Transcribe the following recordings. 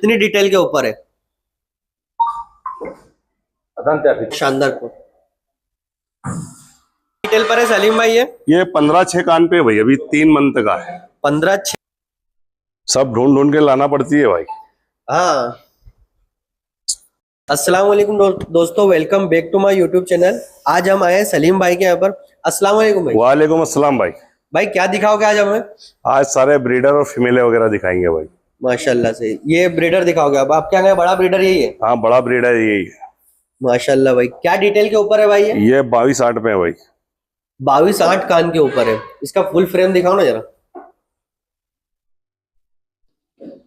कितनी डिटेल के ऊपर है, शानदार को डिटेल पर है सलीम भाई। ये 15/6 कान पे भाई, अभी 3 मंथ का है। 15/6 सब ढूंढ ढूंढ के लाना पड़ती है भाई। हाँ। अस्सलाम वालेकुम दोस्तों, welcome back to my YouTube channel. आज हम आए हैं सलीम भाई के यहाँ पर। अस्सलाम वालेकुम भाई। वालेकुम अस्सलाम भाई। भाई क्या दिखाओगे आज हमें? आज सारे ब्रीडर और फीमेल वगैरह दिखाएंगे भाई। माशाल्लाह से ये ब्रीडर दिखाओगे अब? आप क्या, बड़ा ब्रीडर यही है? हाँ, बड़ा ब्रीडर यही है। माशाल्लाह भाई, क्या डिटेल के ऊपर है भाई ये 22/8 पे है भाई। 22/8 कान के ऊपर है। इसका फुल फ्रेम दिखाओ ना जरा।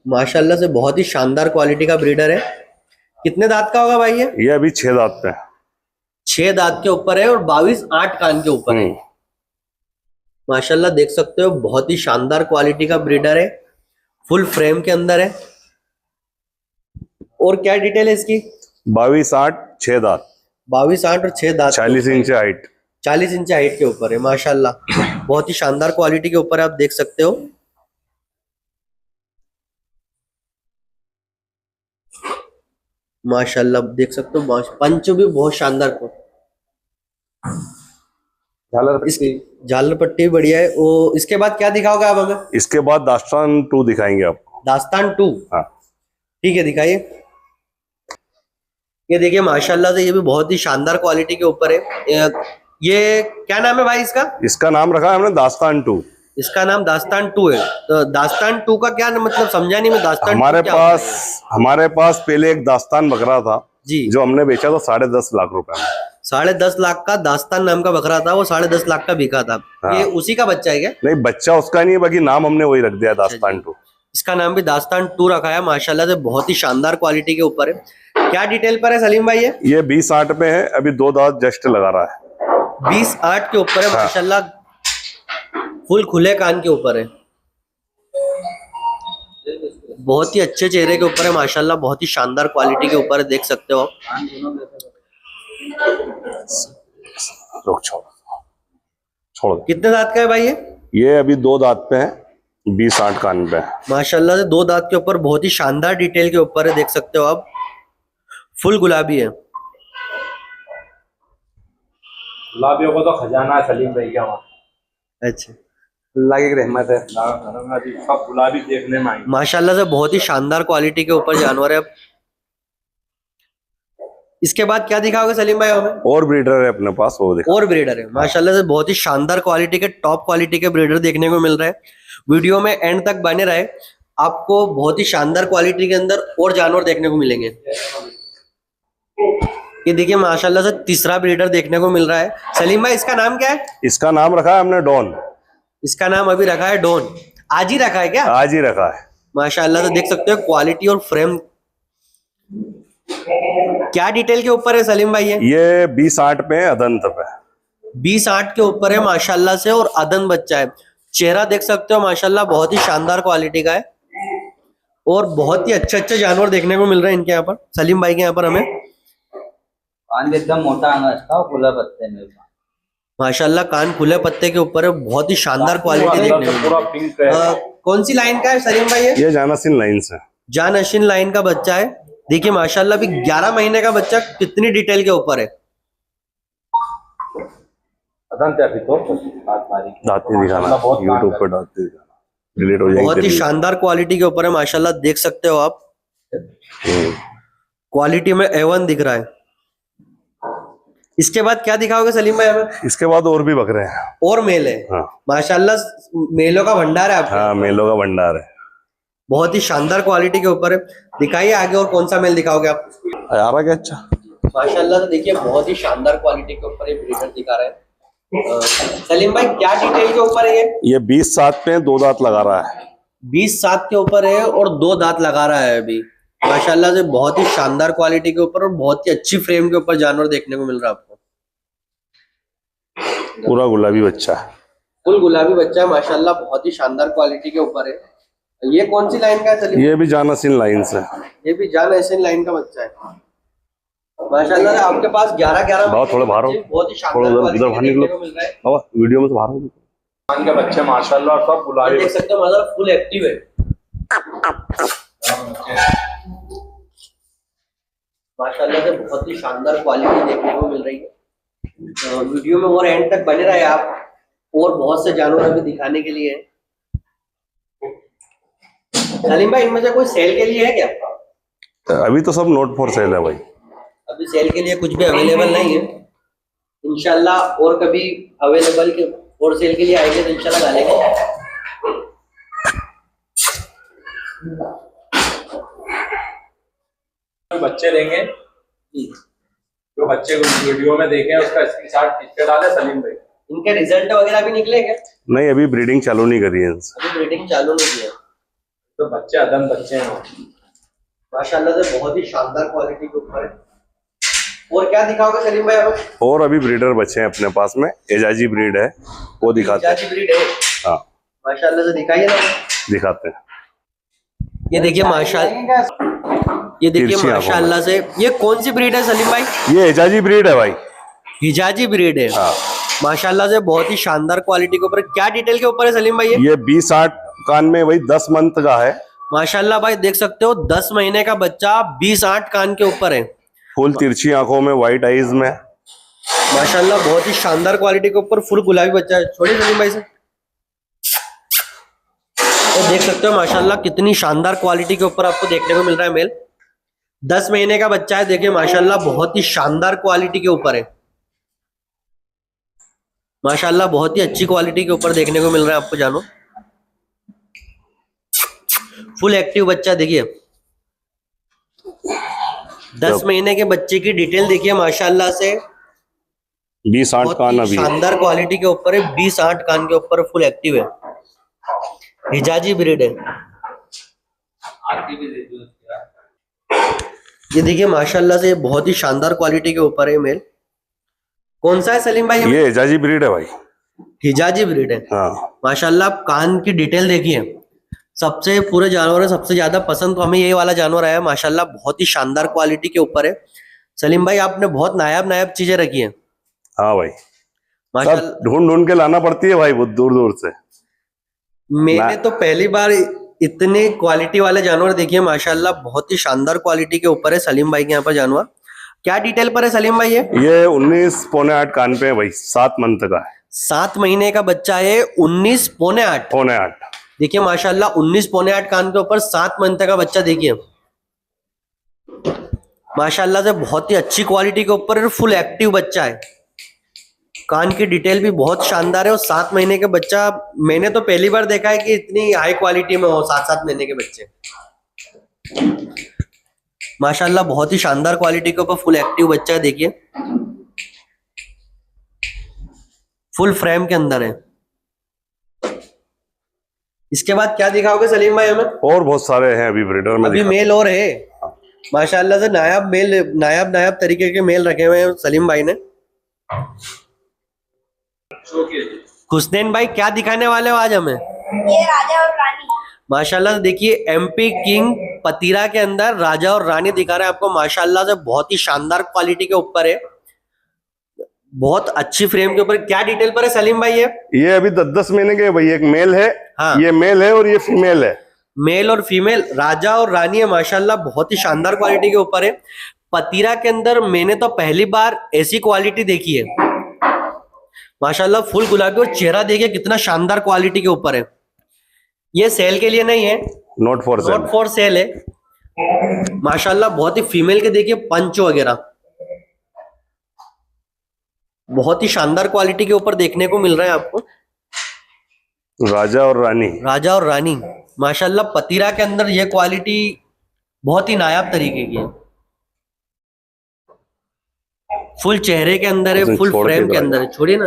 माशाल्लाह से बहुत ही शानदार क्वालिटी का ब्रीडर है। कितने दांत का होगा भाई ये? अभी 6 दांत पे है। 6 दांत के ऊपर है और 22/8 कान के ऊपर है। माशाल्लाह देख सकते हो, बहुत ही शानदार क्वालिटी का ब्रीडर है, फुल फ्रेम के अंदर है। और क्या डिटेल है इसकी? 22/8 6 दांत, 22/8 और 6 दांत, 40 इंच हाइट। 40 इंच हाइट के ऊपर है। माशाल्लाह बहुत ही शानदार क्वालिटी के ऊपर है, आप देख सकते हो। माशाल्लाह देख सकते हो, पंच भी बहुत शानदार को। झालर पट्टी बढ़िया है। वो इसके बाद क्या दिखाओगे आप हमें? इसके बाद दास्तान 2 दिखाएंगे आपको। दास्तान 2? हाँ ठीक है, दिखाइए। ये देखिए माशाल्लाह से, ये भी बहुत ही शानदार क्वालिटी के ऊपर है। ये क्या नाम है भाई इसका? इसका नाम रखा है हमने दास्तान 2। इसका नाम दास्तान 2 है। तो दास्तान 2 का क्या मतलब, समझा नहीं मैं। दास्तान हमारे पास पहले एक दास्तान बकरा था जी, जो हमने बेचा था 10.5 लाख रुपए में। 10.5 लाख का दास्तान नाम का बकरा था, वो 10.5 लाख का बिका था। हाँ। ये उसी का बच्चा है क्या? नहीं, बच्चा उसका नहीं है, बाकी नाम हमने वही रख दिया, दास्तान 2। इसका नाम भी दास्तान 2 रखा है। माशाल्लाह से बहुत ही शानदार क्वालिटी के ऊपर है। क्या डिटेल पर है सलीम भाई ये? 20/8 पे है, अभी 2 दांत जस्ट लगा रहा है। 20/8 के ऊपर है। हाँ। माशाल्लाह फुल खुले कान के ऊपर है, बहुत ही अच्छे चेहरे के ऊपर है। माशाल्लाह बहुत ही शानदार क्वालिटी के ऊपर है, देख सकते हो आप। छोड़। कितने दांत का है भाई ये अभी 2 दांत पे है, 20/8 कान पे है। माशाल्लाह से 2 दांत के ऊपर, बहुत ही शानदार डिटेल के ऊपर है, देख सकते हो आप। फुल गुलाबी है। गुलाबियों को तो खजाना है सलीम भाई का। अच्छा, अल्लाह की रहमत है, सब गुलाबी देखने में आई। माशाल्लाह से बहुत ही शानदार क्वालिटी के ऊपर जानवर है। इसके बाद क्या दिखाओगे सलीम भाई हमें? और ब्रीडर है अपने पास, वो देखो। और ब्रीडर है। माशाल्लाह से बहुत ही शानदार क्वालिटी के, टॉप क्वालिटी के ब्रीडर देखने को मिल रहे हैं। वीडियो में एंड तक बने रहे, आपको बहुत ही शानदार क्वालिटी के अंदर और जानवर देखने को मिलेंगे। ये देखिए माशाल्लाह से तीसरा ब्रीडर देखने को मिल रहा है। सलीम भाई इसका नाम क्या है? इसका नाम रखा है हमने डॉन। इसका नाम अभी रखा है डॉन। आज ही रखा है क्या? आज ही रखा है। माशाल्लाह से देख सकते हो क्वालिटी और फ्रेम। क्या डिटेल के ऊपर है सलीम भाई ये 20/8 पे है, अदंत पे। 20/8 के ऊपर है माशाल्लाह से, और अदन बच्चा है। चेहरा देख सकते हो माशाल्लाह, बहुत ही शानदार क्वालिटी का है। और बहुत ही अच्छे अच्छे जानवर देखने को मिल रहे हैं इनके यहाँ पर, सलीम भाई के यहाँ पर हमें। कान एकदम मोटा है, खुला पत्ते में माशाल्लाह कान खुले पत्ते के ऊपर है, बहुत ही शानदार क्वालिटी देखने को पूरा पिंक है। कौन सी लाइन का है सलीम भाई ये जानासिन लाइन से। जानासिन लाइन का बच्चा है। देखिए माशाल्लाह भी 11 महीने का बच्चा, कितनी डिटेल के ऊपर है। दांती दिखाना यूट्यूब पर, दांती दिखाना डिलीट हो जाएगी। बहुत ही शानदार क्वालिटी के ऊपर है माशाल्लाह, देख सकते हो आप। क्वालिटी में A1 दिख रहा है। इसके बाद क्या दिखाओगे सलीम भाई हमें? इसके बाद और भी बकरे हैं। और मेल है। हाँ। माशाल्लाह मेलों का भंडार है आपका। हाँ, मेलों का भंडार है। बहुत ही शानदार क्वालिटी के ऊपर है। दिखाइए आगे, और कौन सा मेल दिखाओगे आप? यार क्या अच्छा। माशाल्लाह से देखिए बहुत ही शानदार क्वालिटी के ऊपर ये ब्रीडर दिखा रहे हैं। सलीम भाई क्या डिटेल के ऊपर है ये 20/7 पे 2 दांत लगा रहा है। 20/7 के ऊपर है और 2 दांत लगा रहा है अभी। माशाल्लाह से बहुत ही शानदार क्वालिटी के ऊपर और बहुत ही अच्छी फ्रेम के ऊपर जानवर देखने को मिल रहा है आपको। पूरा गुलाबी बच्चा है, फुल गुलाबी बच्चा है माशाल्लाह, बहुत ही शानदार क्वालिटी के ऊपर है। ये कौन सी लाइन का है सलीम? ये भी जानासिन लाइन से। ये भी जानासिन लाइन का बच्चा है। माशाल्लाह आपके पास 11 थोड़ा बाहर हो, बहुत ही शानदार क्वालिटी देखने को मिल रहा है। वीडियो में से बाहर हो। कान के बच्चे माशाल्लाह सब गुलाबी देख सकते हो, मतलब फुल एक्टिव है। माशाल्लाह से बहुत ही शानदार क्वालिटी देखने को मिल रही है। वीडियो में और एंड तक बने रहे आप, और बहुत से जानवर अभी दिखाने के लिए हैं। सलीम भाई, इनमें से कोई सेल के लिए है क्या? अभी तो सब नोट फॉर सेल है भाई। अभी सेल के लिए कुछ भी अवेलेबल नहीं है। इंशाल्लाह और कभी अवेलेबल के और सेल के लिए आएंगे तो इंशाल्लाह डालेंगे। बच्चे देंगे, जो बच्चे को वीडियो में देखे उसका स्क्रीनशॉट खींच के डाले सलीम भाई। इनके रिजल्ट वगैरह भी निकले क्या? नहीं, अभी ब्रीडिंग चालू नहीं करी है इनसे। अभी ब्रीडिंग चालू नहीं किया। तो बच्चे अदम बच्चे हैं माशाल्लाह से बहुत ही शानदार क्वालिटी के ऊपर है। और क्या दिखाओगे सलीम भाई आप? और अभी ब्रीडर बच्चे हैं अपने पास में, एजाजी ब्रीड है, वो दिखाते हैं। एजाजी ब्रीड है? हाँ, माशाल्लाह से दिखाइए ना। दिखाते हैं। ये देखिए माशाल्लाह से, ये कौन सी ब्रीड है सलीम भाई? ये एजाजी ब्रीड है भाई। हिजाजी ब्रीड है। हाँ, माशाल्लाह से बहुत ही शानदार क्वालिटी के ऊपर। क्या डिटेल के ऊपर है सलीम भाई? ये 20-8 कान में वही 10 मंथ का है। माशाल्लाह भाई देख सकते हो, 10 महीने का बच्चा 20-8 कान के ऊपर है। फुल तिरछी आंखों में, व्हाइट आईज में। माशाल्लाह बहुत ही शानदार क्वालिटी के ऊपर फुल गुलाबी बच्चा है। छोड़िए सलीम भाई से। तो देख सकते हो माशाल्लाह कितनी शानदार क्वालिटी के ऊपर आपको देखने को मिल रहा है मेल। 10 महीने का बच्चा है। देखिए माशाल्लाह बहुत ही शानदार क्वालिटी के ऊपर है। माशाल्लाह बहुत ही अच्छी क्वालिटी के ऊपर देखने को मिल रहा है आपको जानो। फुल एक्टिव बच्चा देखिए। 10 महीने के बच्चे की डिटेल देखिए माशाल्लाह से। 20-8 कान अभी है। शानदार क्वालिटी के ऊपर है। 20-8 कान के ऊपर फुल एक्टिव है। हिजाजी ब्रीड है। ये देखिए माशाल्लाह से बहुत ही शानदार क्वालिटी के ऊपर है मेल। कौन सा है सलीम भाई? ये एजाजी ब्रीड है भाई। हिजाजी ब्रीड है। हाँ, माशाल्लाह आप कान की डिटेल देखिए। सबसे पूरे जानवरों सबसे ज्यादा पसंद तो हमें ये वाला जानवर आया। माशाल्लाह बहुत ही शानदार क्वालिटी के ऊपर है। सलीम भाई आपने बहुत नायाब चीजें रखी हैं। हाँ भाई, माशाल्लाह ढूंढ ढूंढ के लाना पड़ती है भाई, बहुत दूर दूर से। मैंने तो पहली बार इतने क्वालिटी वाले जानवर देखे। माशाल्लाह बहुत ही शानदार क्वालिटी के ऊपर है सलीम भाई के यहाँ पर जानवर। क्या डिटेल पर है सलीम भाई? ये 19 पौने 8 कान पे है भाई, 7 मंथ का है। 7 महीने का बच्चा है। 19 पौने 8। पौने 8। देखिए माशाल्लाह 19 पौने 8 कान के ऊपर 7 मंथ का बच्चा देखिए। माशाल्लाह से बहुत ही अच्छी क्वालिटी के ऊपर फुल एक्टिव बच्चा है। कान की डिटेल भी बहुत शानदार है। और 7 महीने के बच्चा मैंने तो पहली बार देखा है कि इतनी हाई क्वालिटी में हो 7-7 महीने के बच्चे। माशाल्लाह बहुत ही शानदार क्वालिटी के ऊपर फुल एक्टिव बच्चा है। देखिए फुल फ्रेम के अंदर है। इसके बाद क्या दिखाओगे सलीम भाई हमें? और बहुत सारे हैं अभी ब्रीडर में। अभी मेल और है माशाल्लाह से। नायाब तरीके के मेल रखे हुए हैं सलीम भाई ने। हुसनैन भाई क्या दिखाने वाले हो आज हमें? ये राजा और रानी। माशाल्लाह से देखिए एमपी किंग पतीरा के अंदर राजा और रानी दिखा रहे हैं आपको। माशाल्लाह से बहुत ही शानदार क्वालिटी के ऊपर है। बहुत अच्छी फ्रेम के ऊपर। क्या डिटेल पर है सलीम भाई? ये अभी 10 महीने के भाई। एक मेल है। हाँ, ये मेल है और ये फीमेल है। मेल और फीमेल राजा और रानी है। माशाल्लाह बहुत ही शानदार क्वालिटी के ऊपर है। पतीरा के अंदर मैंने तो पहली बार ऐसी क्वालिटी देखी है। माशाल्लाह फुल गुलाबी। और चेहरा देखिए कितना शानदार क्वालिटी के ऊपर है। ये सेल के लिए नहीं है, नॉट फॉर सेल है। माशाल्लाह बहुत ही फीमेल के देखिए पंच वगैरह बहुत ही शानदार क्वालिटी के ऊपर देखने को मिल रहा है आपको। राजा और रानी माशाल्लाह पतीरा के अंदर ये क्वालिटी बहुत ही नायाब तरीके की है। फुल चेहरे के अंदर है, फुल फ्रेम के अंदर है। छोड़िए ना।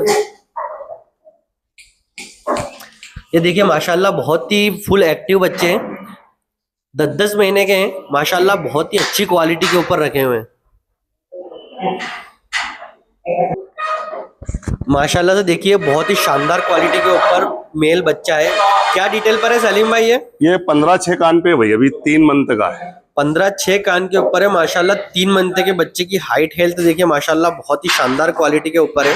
ये देखिए माशाल्लाह बहुत ही फुल एक्टिव बच्चे हैं। 10-10 महीने के हैं। माशाल्लाह बहुत ही अच्छी क्वालिटी के ऊपर रखे हुए हैं। माशाल्लाह से देखिए बहुत ही शानदार क्वालिटी के ऊपर मेल बच्चा है। क्या डिटेल पर है सलीम भाई? ये 15-6 कान पे भाई, अभी 3 मंथ का है। 15-6 कान के ऊपर है। माशाल्लाह 3 मंथ के बच्चे की हाइट हेल्थ देखिए माशाल्लाह बहुत ही शानदार क्वालिटी के ऊपर है।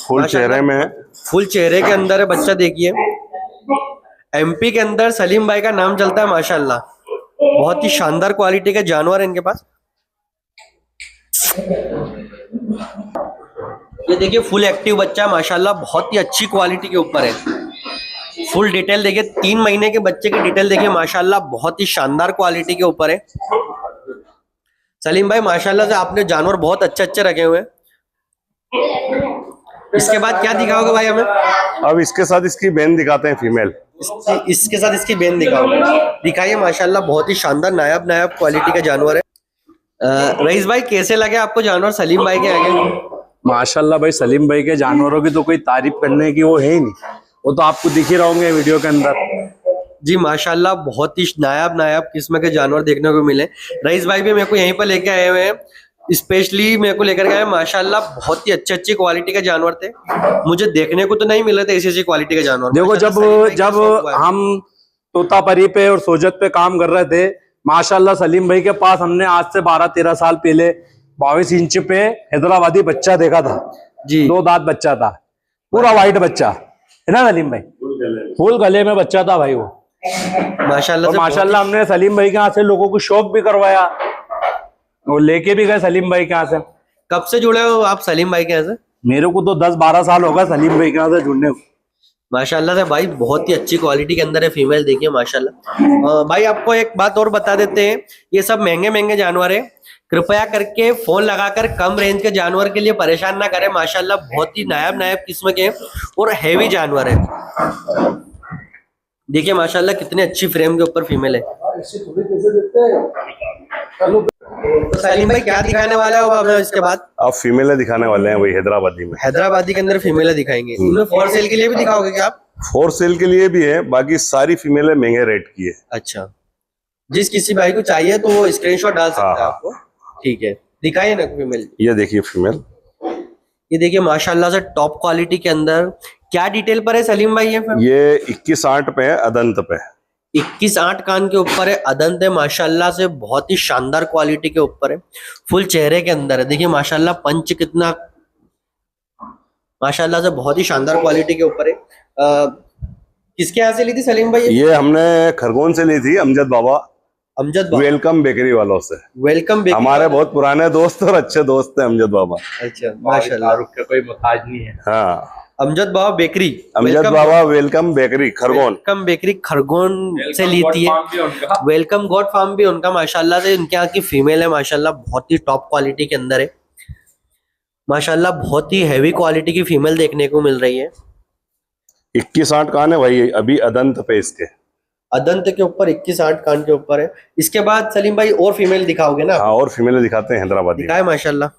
फुल चेहरे में है। फुल चेहरे के अंदर है बच्चा देखिए। एमपी के अंदर सलीम भाई का नाम चलता है माशाल्लाह। बहुत ही शानदार क्वालिटी के जानवर है इनके पास। ये देखिए फुल एक्टिव बच्चा है माशाल्लाह, बहुत ही अच्छी क्वालिटी के ऊपर है। फुल डिटेल देखिए, 3 महीने के बच्चे की डिटेल देखिए माशाल्लाह, बहुत ही शानदार क्वालिटी के ऊपर है। सलीम भाई माशाल्लाह से आपने जानवर बहुत अच्छे अच्छे रखे हुए हैं। इसके बाद क्या दिखाओगे भाई हमें? अब इसके साथ इसकी बहन दिखाते हैं, फीमेल। इसके साथ इसकी बेन दिखाओगे, दिखाइए माशाल्लाह, बहुत ही शानदार नायाब नायाब क्वालिटी का जानवर है। रईस भाई कैसे लगे आपको जानवर सलीम भाई के आगे? माशाल्लाह भाई, सलीम भाई के जानवरों की तो कोई तारीफ करने की वो है ही नहीं, वो तो आपको दिख ही रहे होंगे वीडियो के अंदर। जी माशाल्लाह, बहुत ही नायाब नायाब किस्म के जानवर देखने को मिले। रईस भाई भी मेरे को यहीं पर लेके आए हुए हैं, स्पेशली मेरे को लेकर के आए। माशाल्लाह बहुत ही अच्छी अच्छी क्वालिटी के जानवर थे, मुझे देखने को तो नहीं मिल रहे थे ऐसी ऐसी क्वालिटी के जानवर। देखो, जब हम तोतापरी पे और सोजत पे काम कर रहे थे, माशाल्लाह सलीम भाई के पास हमने आज से 12-13 साल पहले 22 इंच पे हैदराबादी बच्चा देखा था जी। 2 दांत बच्चा था, पूरा व्हाइट बच्चा है ना सलीम भाई, फुल गले में बच्चा था भाई वो। माशाल्लाह और से माशाल्लाह हमने सलीम भाई के यहाँ से लोगों को शौक भी करवाया और लेके भी गए सलीम भाई के यहाँ से। कब से जुड़े हो आप सलीम भाई के यहाँ से? मेरे को तो 10-12 साल होगा सलीम भाई के यहाँ से जुड़ने को। माशाल्लाह से भाई, बहुत ही अच्छी क्वालिटी के अंदर है फीमेल, देखिए माशाल्लाह। भाई आपको एक बात और बता देते हैं, ये सब महंगे महंगे जानवर है, कृपया करके फोन लगाकर कम रेंज के जानवर के लिए परेशान ना करें। माशाल्लाह बहुत ही नायाब नायाब किस्म के और हैवी जानवर है। देखिए माशाल्लाह कितने अच्छी फ्रेम के ऊपर फीमेल है। तो सलीम भाई क्या दिखाने वाला है हमें इसके बाद? अब फीमेल दिखाने वाले हैं वही हैदराबादी में। हैदराबादी के अंदर फीमेल दिखाएंगे, उनमें फॉर सेल के लिए भी दिखाओगे क्या आप? फॉर सेल के लिए भी है, बाकी सारी फीमेलें महंगे रेट की है। अच्छा, जिस किसी भाई को चाहिए तो वो स्क्रीनशॉट डाल सकता है हाँ। आपको। ठीक है, दिखाइए ना फीमेल। ये देखिए फीमेल, ये देखिए माशाल्लाह से टॉप क्वालिटी के अंदर। क्या डिटेल पर है सलीम भाई? ये 21-8 पे है, अदंत पे। 21-8 कान के ऊपर है, अदंत है माशाल्लाह से, बहुत ही शानदार क्वालिटी के ऊपर है, फुल चेहरे के अंदर है। देखिए माशाल्लाह पंच कितना माशाल्लाह से बहुत ही शानदार क्वालिटी के ऊपर है। किसके यहाँ से ली थी सलीम भाई? ये हमने खरगोन से ली थी, अमजद बाबा, अमजद बाबा, वेलकम बेकरी वालों से। वेलकम बेकरी हमारे बहुत पुराने दोस्त और अच्छे दोस्त हैं अमजद बाबा। अच्छा माशाल्लाह, का कोई मुताज नहीं है। हाँ, Amjad Baba bakery, Amjad Baba welcome bakery Khargone. Welcome bakery Khargone से ली थी। वेलकम गॉड फार्म भी उनका माशाल्लाह से, उनके यहाँ की फीमेल है माशाल्लाह, बहुत ही टॉप क्वालिटी के अंदर है माशाल्लाह, बहुत ही हैवी क्वालिटी की फीमेल देखने को मिल रही है। 21-8 कान है भाई, अभी अदंत पे इसके। अदंत के ऊपर 21-8 कान के ऊपर है। इसके बाद सलीम भाई और फीमेल दिखाओगे ना? हाँ, और फीमेल दिखाते हैं हैदराबादी। दिखाए माशाल्लाह।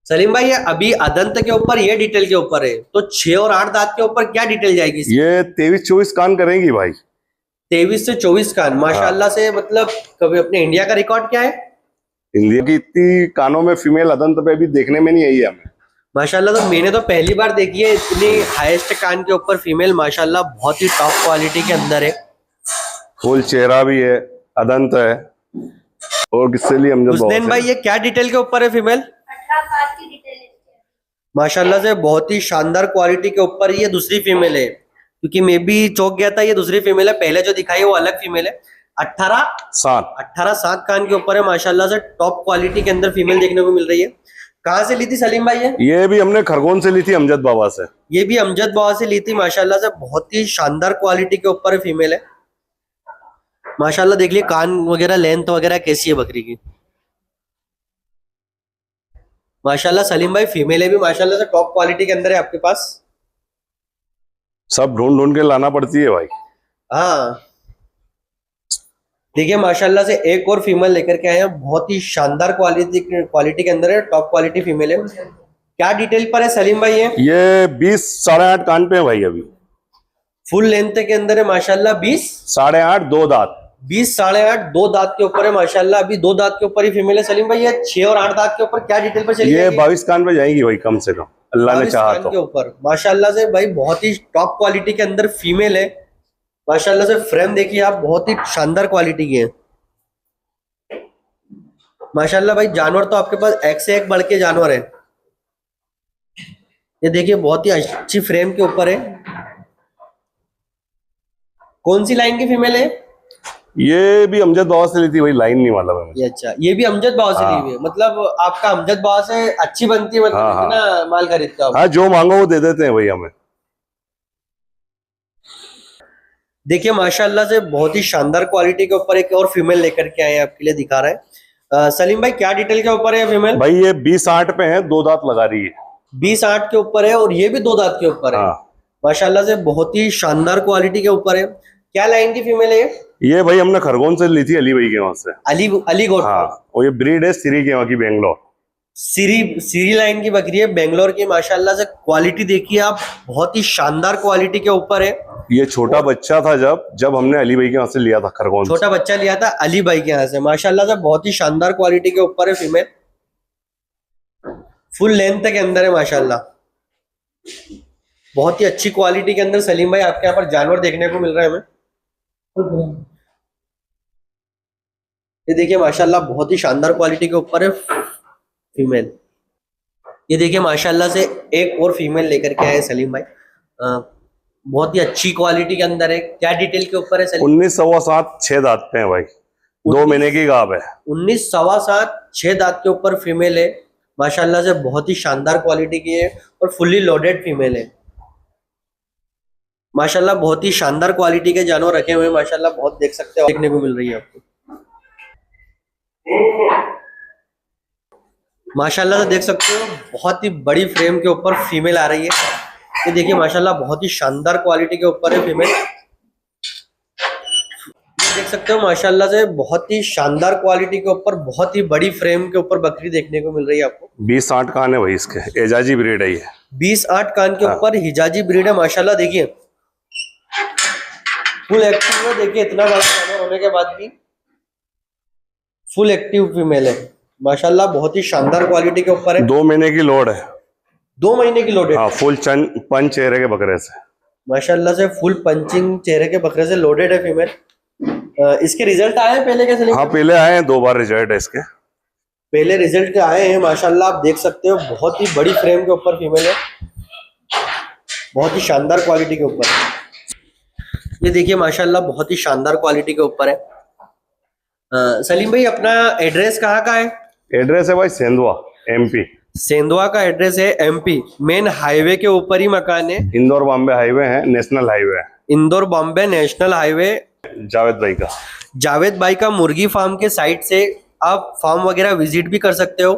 सलीम भाई ये अभी अदंत के ऊपर ये डिटेल के ऊपर है, तो 6 और 8 दांत के ऊपर क्या डिटेल जाएगी? ये 23-24 कान करेंगी भाई। 23 से 24 कान माशाल्लाह से। मतलब कभी अपने इंडिया का रिकॉर्ड क्या है? इंडिया की इतनी कानों में फीमेल अदंत पे अभी देखने में नहीं आई है हमें माशाल्लाह। तो मैंने तो पहली बार देखी है इतनी हाईएस्ट कान के ऊपर फीमेल माशाल्लाह, बहुत ही टॉप क्वालिटी के अंदर है। फुल चेहरा भी है, अदंत है। और किससे लिए अमजद बाबा हुसनैन से। भाई ये क्या डिटेल के ऊपर है फीमेल? 18 साल की डिटेल है। माशाल्लाह से बहुत ही शानदार क्वालिटी के ऊपर ये दूसरी फीमेल है, क्योंकि मैं भी चौंक गया था, ये दूसरी फीमेल है, पहले जो दिखाई है वो अलग फीमेल है। 18-7 कान के ऊपर है माशाल्लाह से, टॉप क्वालिटी के अंदर फीमेल देखने को मिल रही है। कहाँ से ली थी सलीम भाई ये भी हमने खरगोन से ली थी अमजद बाबा से। ये भी अमजद बाबा से ली थी माशाल्लाह से, बहुत ही शानदार क्वालिटी के ऊपर फीमेल है माशाल्लाह। देख लीजिए कान वगैरह, लेंथ वगैरह कैसी है बकरी की माशाल्लाह। सलीम भाई फीमेल है भी माशाल्लाह से टॉप क्वालिटी के अंदर है आपके पास। सब ढूंढ ढूंढ के लाना पड़ती है भाई। हाँ देखिए माशाल्लाह से एक और फीमेल लेकर के आए हैं, बहुत ही शानदार क्वालिटी के अंदर है, टॉप क्वालिटी फीमेल है। क्या डिटेल पर है सलीम भाई ये 20 8.5 कान पे है भाई, अभी फुल लेंथ के अंदर है माशाल्लाह। 20 8.5 2 दांत, 20 8.5 2 दांत के ऊपर है माशाल्लाह। अभी 2 दांत के ऊपर ही फीमेल है सलीम भाई। ये 6 और 8 दांत के ऊपर क्या डिटेल पर चली ये जाएगी? 22 कान पे जाएंगी भाई, कम से कम अल्लाह ने 22 चाहा कान के तो। ऊपर माशाल्लाह से भाई, बहुत ही टॉप क्वालिटी के अंदर फीमेल है माशाल्लाह से। फ्रेम देखिए आप, बहुत ही शानदार क्वालिटी की है माशाल्लाह भाई। जानवर तो आपके पास एक से एक बढ़ के जानवर है। ये देखिए बहुत ही अच्छी फ्रेम के ऊपर है। कौन सी लाइन की फीमेल है? ये भी अमजद बाबा से ली थी, वही लाइन नहीं मालूम है मुझे। ये अच्छा, ये भी अमजद बाबा से ली हुई है। मतलब आपका अमजद बाबा से अच्छी बनती है, मतलब हाँ, हाँ। इतना माल खरीदते हो आप। हाँ, जो मांगो वो दे देते हैं भाई हमें। देखिए माशाल्लाह से बहुत ही शानदार क्वालिटी के ऊपर एक और फीमेल लेकर के आए हैं, आपके लिए दिखा रहे हैं। सलीम भाई क्या डिटेल के ऊपर है फीमेल? भाई ये 20-8 पे है, 2 दांत लगा रही है। 20-8 के ऊपर है और ये भी 2 दांत के ऊपर है। हाँ, माशाल्लाह से बहुत ही शानदार क्वालिटी के ऊपर है। क्या लाइन की फीमेल है ये? ये भाई हमने खरगोन से ली थी, अली भाई के वहां से। अली गोट। हाँ, और ये ब्रीड है सिरी के वहां की, बेंगलोर। सीरी लाइन की बकरी है, बेंगलोर की। माशाल्लाह से क्वालिटी देखिए आप, बहुत ही शानदार क्वालिटी के ऊपर है। ये छोटा बच्चा था जब हमने अली भाई के वहां से लिया था खरगोन से। छोटा बच्चा लिया था अली भाई के यहाँ से। माशाल्लाह से बहुत ही शानदार क्वालिटी के ऊपर है फीमेल, फुल लेंथ के अंदर है माशाल्लाह। बहुत ही अच्छी क्वालिटी के अंदर सलीम भाई आपके यहाँ पर जानवर देखने को मिल रहा है हमें। ये देखिए माशाल्लाह बहुत ही शानदार क्वालिटी के ऊपर है फीमेल। ये देखिए माशाल्लाह से एक और फीमेल लेकर के आए सलीम भाई, बहुत ही अच्छी क्वालिटी के अंदर है। क्या डिटेल के ऊपर है सलीम? 19 सवा 7 6 दांत पे है भाई, 2 महीने की गाभ है। 19 सवा 7 6 दांत के ऊपर फीमेल है। माशाल्लाह से बहुत ही शानदार क्वालिटी की है और फुल्ली लोडेड फीमेल है। माशाल्लाह बहुत ही शानदार क्वालिटी के जानवर रखे हुए हैं माशाल्लाह, बहुत देख सकते हो, देखने को मिल रही है आपको। माशाल्लाह से देख सकते हो बहुत ही बड़ी फ्रेम के ऊपर फीमेल आ रही है। ये देखिए माशाल्लाह बहुत ही शानदार क्वालिटी के ऊपर है फीमेल। देख सकते हो माशाल्लाह से बहुत ही शानदार क्वालिटी के ऊपर बहुत ही बड़ी फ्रेम के ऊपर बकरी देखने को मिल रही है आपको। 20-8 कान है भाई इसके, एजाजी ब्रीड है ये। 20-8 कान के ऊपर हिजाजी ब्रीड है माशाल्लाह। देखिए फुल एक्टिव है, देखिए इतना बड़ा जानवर होने के बाद भी फुल एक्टिव फीमेल है माशाल्लाह। बहुत ही शानदार क्वालिटी के ऊपर है। 2 महीने की लोड है। 2 महीने की लोडेड। हाँ, फुल पंच चेहरे के बकरे से माशाल्लाह से फुल पंचिंग चेहरे के बकरे से लोडेड है फीमेल। इसके रिजल्ट आए हैं पहले कैसे? हाँ, पहले आए हैं, 2 बार रिजल्ट है इसके। पहले रिजल्ट के आए हैं माशाल्लाह। आप देख सकते हो बहुत ही बड़ी फ्रेम के ऊपर फीमेल है, बहुत ही शानदार क्वालिटी के ऊपर। ये देखिए माशाल्लाह बहुत ही शानदार क्वालिटी के ऊपर है। सलीम भाई अपना एड्रेस कहाँ का है? एड्रेस है भाई सेंधवा, MP। सेंधवा का एड्रेस है, MP। मेन हाईवे के ऊपर ही मकान है। इंदौर बॉम्बे हाईवे है, नेशनल हाईवे है। Indore Bombay national highway. जावेद भाई का जावेद भाई का मुर्गी फार्म के साइड से आप फार्म वगैरह विजिट भी कर सकते हो।